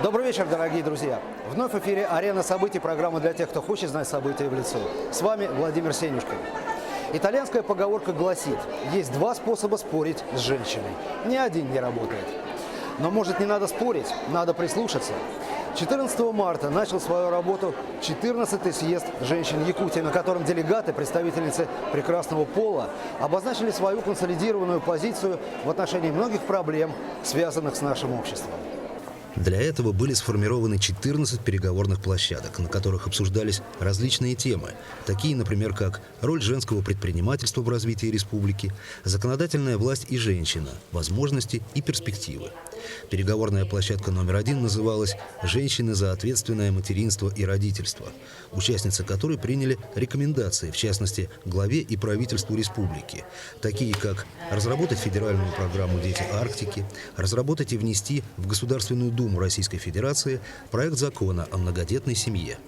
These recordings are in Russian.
Добрый вечер, дорогие друзья! Вновь в эфире «Арена событий», программа для тех, кто хочет знать события в лицо. С вами Владимир Сенюшкин. Итальянская поговорка гласит: есть два способа спорить с женщиной. Ни один не работает. Но, может, не надо спорить, надо прислушаться. 14 марта начал свою работу 14-й съезд женщин Якутии, на котором делегаты, представительницы прекрасного пола, обозначили свою консолидированную позицию в отношении многих проблем, связанных с нашим обществом. Для этого были сформированы 14 переговорных площадок, на которых обсуждались различные темы, такие, например, как роль женского предпринимательства в развитии республики, законодательная власть и женщина, возможности и перспективы. Переговорная площадка номер 1 называлась «Женщины за ответственное материнство и родительство», участницы которой приняли рекомендации, в частности, главе и правительству республики, такие как разработать федеральную программу «Дети Арктики», разработать и внести в Государственную Думу Российской Федерации проект закона о многодетной семье.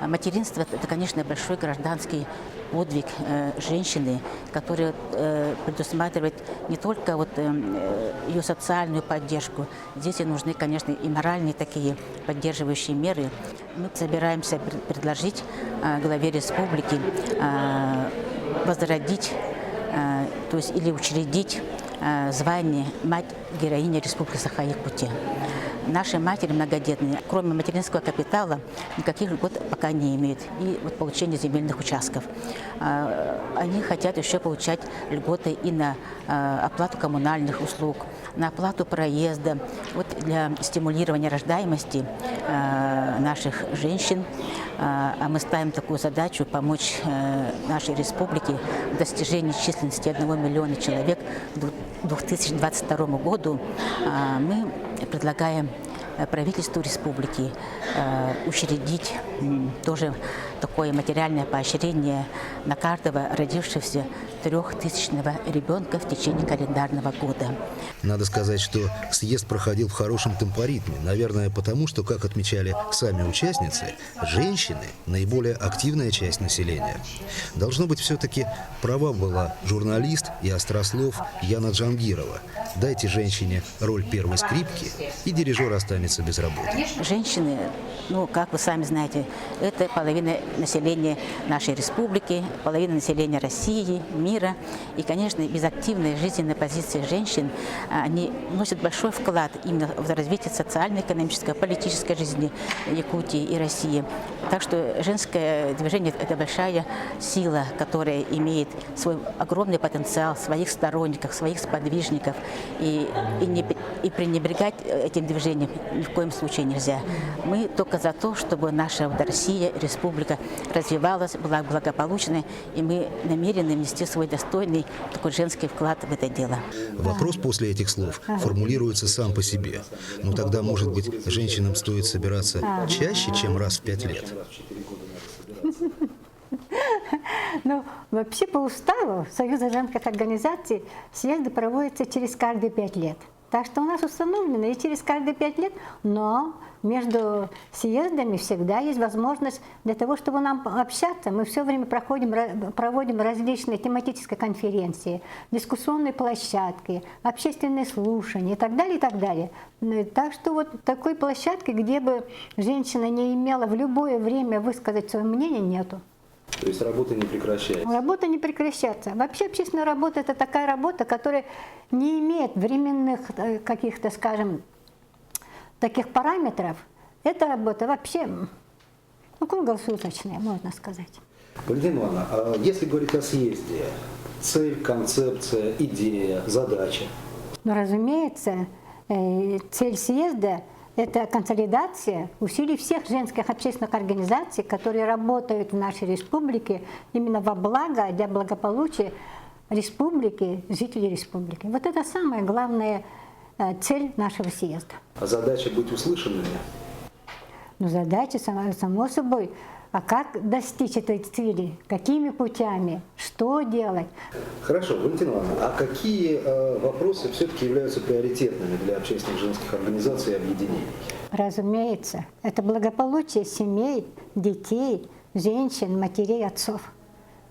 Материнство – это, конечно, большой гражданский подвиг женщины, который предусматривает не только ее социальную поддержку. Здесь нужны, конечно, и моральные такие поддерживающие меры. Мы собираемся предложить главе республики возродить, то есть или учредить звание «Мать-героиня Республики Саха-Якутия». Наши матери многодетные, кроме материнского капитала, никаких льгот пока не имеют. И вот получение земельных участков. Они хотят еще получать льготы и на оплату коммунальных услуг, на оплату проезда. Вот для стимулирования рождаемости наших женщин мы ставим такую задачу помочь нашей республике в достижении численности 1 миллиона человек к 2022 году. Мы предлагаем правительству республики учредить тоже такое материальное поощрение на каждого родившегося 3000-го ребенка в течение календарного года. Надо сказать, что съезд проходил в хорошем темпоритме, наверное, потому что, как отмечали сами участницы, женщины – наиболее активная часть населения. Должно быть, все-таки права была журналист и острослов Яна Джангирова. Дайте женщине роль первой скрипки, и дирижер останется без работы. Женщины, как вы сами знаете, это половина населения нашей республики, половина населения России, мира. И, конечно, без активной жизненной позиции женщин они вносят большой вклад именно в развитие социально-экономической, политической жизни Якутии и России. Так что женское движение – это большая сила, которая имеет свой огромный потенциал, своих сторонников, своих сподвижников. И пренебрегать этим движением ни в коем случае нельзя. Мы только за то, чтобы наша Россия, республика развивалась, была благополучной, и мы намерены внести свой достойный такой женский вклад в это дело. Вопрос после этих слов формулируется сам по себе. Но тогда, может быть, женщинам стоит собираться чаще, чем раз в 5 лет? Вообще по уставу Союза женских организаций съезды проводятся через каждые 5 лет. Так что у нас установлено и через каждые 5 лет, но между съездами всегда есть возможность для того, чтобы нам общаться. Мы все время проводим различные тематические конференции, дискуссионные площадки, общественные слушания и так далее, и так далее. Так что вот такой площадки, где бы женщина не имела в любое время высказать свое мнение, нету. То есть работа не прекращается? Работа не прекращается. Вообще общественная работа – это такая работа, которая не имеет временных каких-то, скажем, таких параметров. Эта работа вообще круглосуточная, можно сказать. Валентина Ивановна, а если говорить о съезде, цель, концепция, идея, задача? Разумеется, цель съезда – это консолидация усилий всех женских общественных организаций, которые работают в нашей республике именно во благо, для благополучия республики, жителей республики. Вот это самая главная цель нашего съезда. А задача быть услышанными? Задача, само собой. А как достичь этой цели? Какими путями? Что делать? Хорошо, Валентина Ивановна, а какие вопросы все-таки являются приоритетными для общественных женских организаций и объединений? Разумеется, это благополучие семей, детей, женщин, матерей, отцов.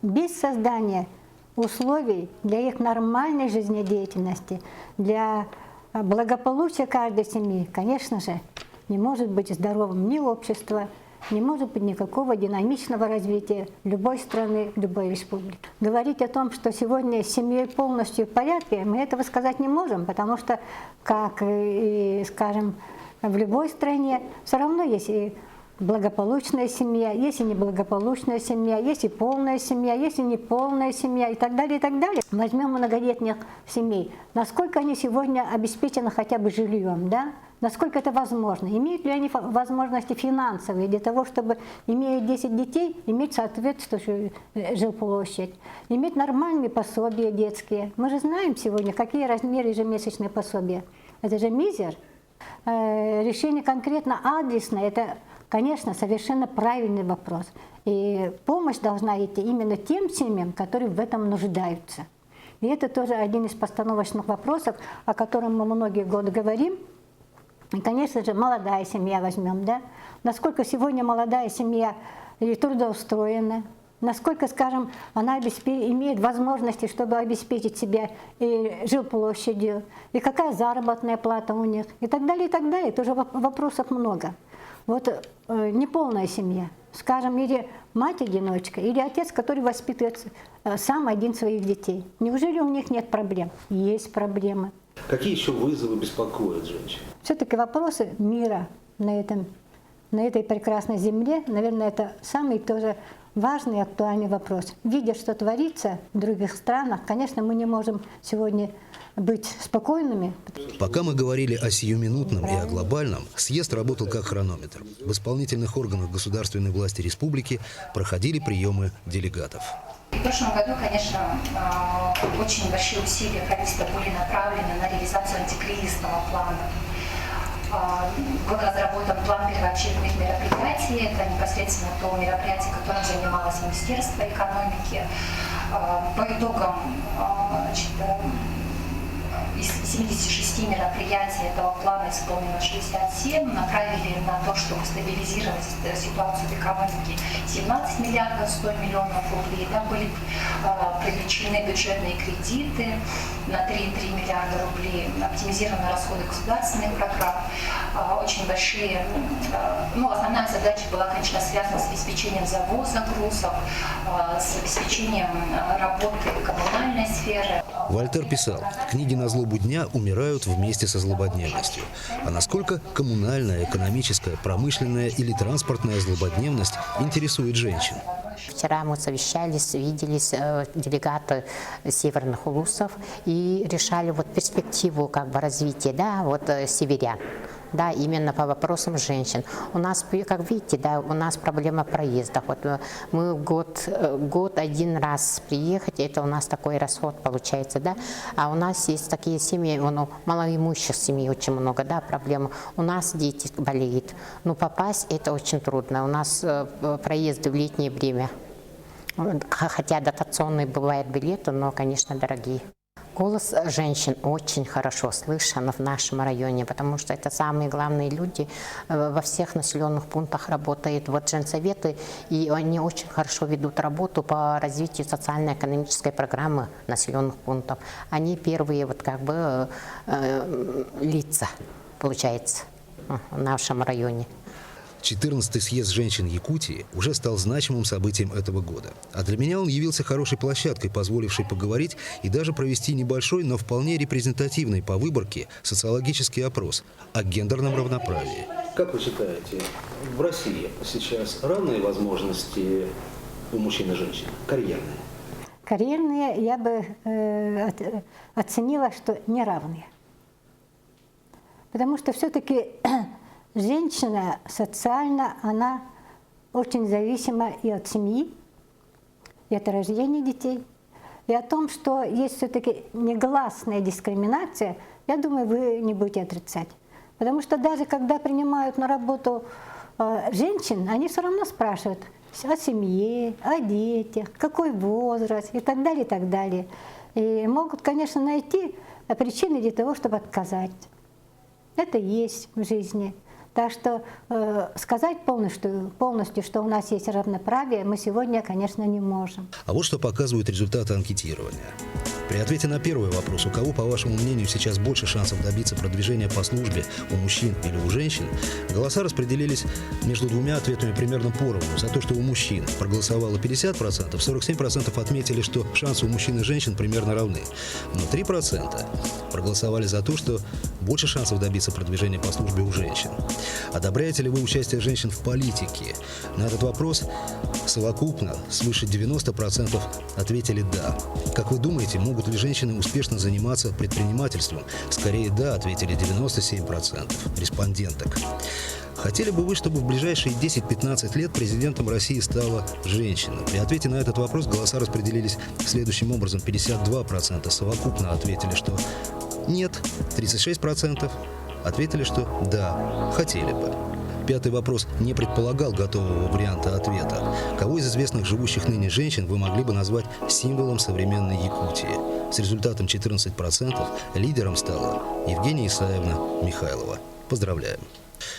Без создания условий для их нормальной жизнедеятельности, для благополучия каждой семьи, конечно же, не может быть здоровым ни общество, не может быть никакого динамичного развития любой страны, любой республики. Говорить о том, что сегодня с семьей полностью в порядке, мы этого сказать не можем, потому что, как и, скажем, в любой стране, все равно есть и благополучная семья, есть и неблагополучная семья, есть и полная семья, есть и неполная семья и так далее, и так далее. Возьмем многодетных семей. Насколько они сегодня обеспечены хотя бы жильем, да? Насколько это возможно? Имеют ли они возможности финансовые для того, чтобы, имея 10 детей, иметь соответствующую жилплощадь, иметь нормальные пособия детские? Мы же знаем сегодня, какие размеры ежемесячные пособия. Это же мизер. Решение конкретно адресное, это, конечно, совершенно правильный вопрос. И помощь должна идти именно тем семьям, которые в этом нуждаются. И это тоже один из постановочных вопросов, о котором мы многие годы говорим. И, конечно же, молодая семья возьмем, да? Насколько сегодня молодая семья трудоустроена, насколько, скажем, она имеет возможности, чтобы обеспечить себя и жилплощадью, и какая заработная плата у них, и так далее, и так далее. Тоже вопросов много. Вот неполная семья, скажем, или мать-одиночка, или отец, который воспитывает сам один своих детей. Неужели у них нет проблем? Есть проблемы. Какие еще вызовы беспокоят женщин? Все-таки вопросы мира на этой прекрасной земле, наверное, это самый тоже важный и актуальный вопрос. Видя, что творится в других странах, конечно, мы не можем сегодня быть спокойными. Пока мы говорили о сиюминутном и о глобальном, съезд работал как хронометр. В исполнительных органах государственной власти республики проходили приемы делегатов. В прошлом году, конечно, очень большие усилия правительства были направлены на реализацию антикризисного плана. Был разработан план первоочередных мероприятий. Это непосредственно то мероприятие, которым занималось Министерство экономики. По итогам из 76 мероприятий этого плана исполнено 67, направили на то, чтобы стабилизировать ситуацию в экономике 17 миллиардов 100 миллионов рублей. Там были привлечены бюджетные кредиты на 3,3 миллиарда рублей, оптимизированы расходы государственных программ, очень большие. Основная задача была, конечно, связана с обеспечением завоза грузов, с обеспечением работы коммунальной сферы. Вольтер писал, книги назло дня умирают вместе со злободневностью. А насколько коммунальная, экономическая, промышленная или транспортная злободневность интересует женщин? Вчера мы совещались, виделись делегаты северных улусов и решали перспективу развития северян. Да, именно по вопросам женщин. У нас, как видите, у нас проблема проезда. Мы год один раз приехать, это у нас такой расход получается, да. А у нас есть такие семьи, малоимущих семей очень много, да, проблем. У нас дети болеют, попасть это очень трудно. У нас проезды в летнее время, хотя дотационные бывают билеты, но, конечно, дорогие. Голос женщин очень хорошо слышен в нашем районе, потому что это самые главные люди. Во всех населенных пунктах работают женсоветы, и они очень хорошо ведут работу по развитию социально-экономической программы населенных пунктов. Они первые лица, получается, в нашем районе. 14-й съезд женщин Якутии уже стал значимым событием этого года. А для меня он явился хорошей площадкой, позволившей поговорить и даже провести небольшой, но вполне репрезентативный по выборке социологический опрос о гендерном равноправии. Как вы считаете, в России сейчас равные возможности у мужчин и женщин, карьерные? Карьерные я бы оценила, что неравные. Потому что все-таки женщина социально, она очень зависима и от семьи, и от рождения детей. И о том, что есть все-таки негласная дискриминация, я думаю, вы не будете отрицать. Потому что даже когда принимают на работу женщин, они все равно спрашивают о семье, о детях, какой возраст и так далее, и так далее. И могут, конечно, найти причины для того, чтобы отказать. Это есть в жизни. Так что сказать полностью, что у нас есть равноправие, мы сегодня, конечно, не можем. А вот что показывают результаты анкетирования. При ответе на первый вопрос, у кого, по вашему мнению, сейчас больше шансов добиться продвижения по службе, у мужчин или у женщин, голоса распределились между двумя ответами примерно поровну. За то, что у мужчин проголосовало 50%, 47% отметили, что шансы у мужчин и женщин примерно равны. Но 3% проголосовали за то, что больше шансов добиться продвижения по службе у женщин. Одобряете ли вы участие женщин в политике? На этот вопрос совокупно свыше 90% ответили «да». Как вы думаете, могут ли женщины успешно заниматься предпринимательством? Скорее «да», ответили 97% респонденток. Хотели бы вы, чтобы в ближайшие 10-15 лет президентом России стала женщина? При ответе на этот вопрос голоса распределились следующим образом. 52% совокупно ответили, что нет, 36% ответили, что да, хотели бы. Пятый вопрос не предполагал готового варианта ответа. Кого из известных живущих ныне женщин вы могли бы назвать символом современной Якутии? С результатом 14% лидером стала Евгения Исаевна Михайлова. Поздравляем.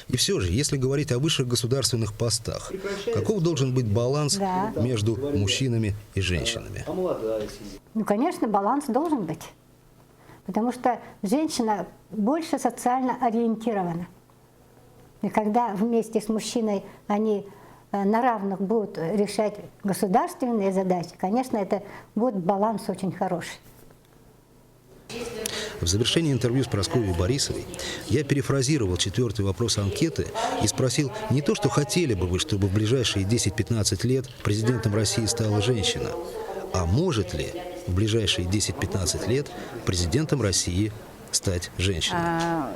И все же, если говорить о высших государственных постах, каков должен быть баланс между мужчинами и женщинами? Ну, конечно, баланс должен быть. Потому что женщина больше социально ориентирована. И когда вместе с мужчиной они на равных будут решать государственные задачи, конечно, это будет баланс очень хороший. В завершении интервью с Прасковьей Борисовой я перефразировал четвертый вопрос анкеты и спросил не то, что хотели бы вы, чтобы в ближайшие 10-15 лет президентом России стала женщина, а может ли в ближайшие 10-15 лет президентом России стать женщина?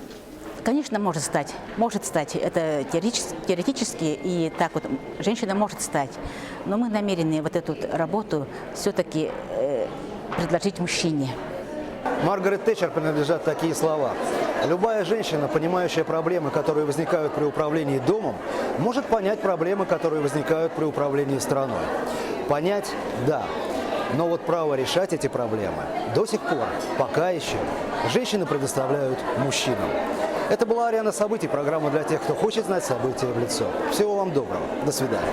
Конечно, может стать. Может стать. Это теоретически и так вот женщина может стать. Но мы намерены вот эту работу все-таки предложить мужчине. Маргарет Тэтчер принадлежат такие слова. Любая женщина, понимающая проблемы, которые возникают при управлении домом, может понять проблемы, которые возникают при управлении страной. Понять – да. Но вот право решать эти проблемы до сих пор, пока еще, женщины предоставляют мужчинам. Это была «Арена событий», программа для тех, кто хочет знать события в лицо. Всего вам доброго. До свидания.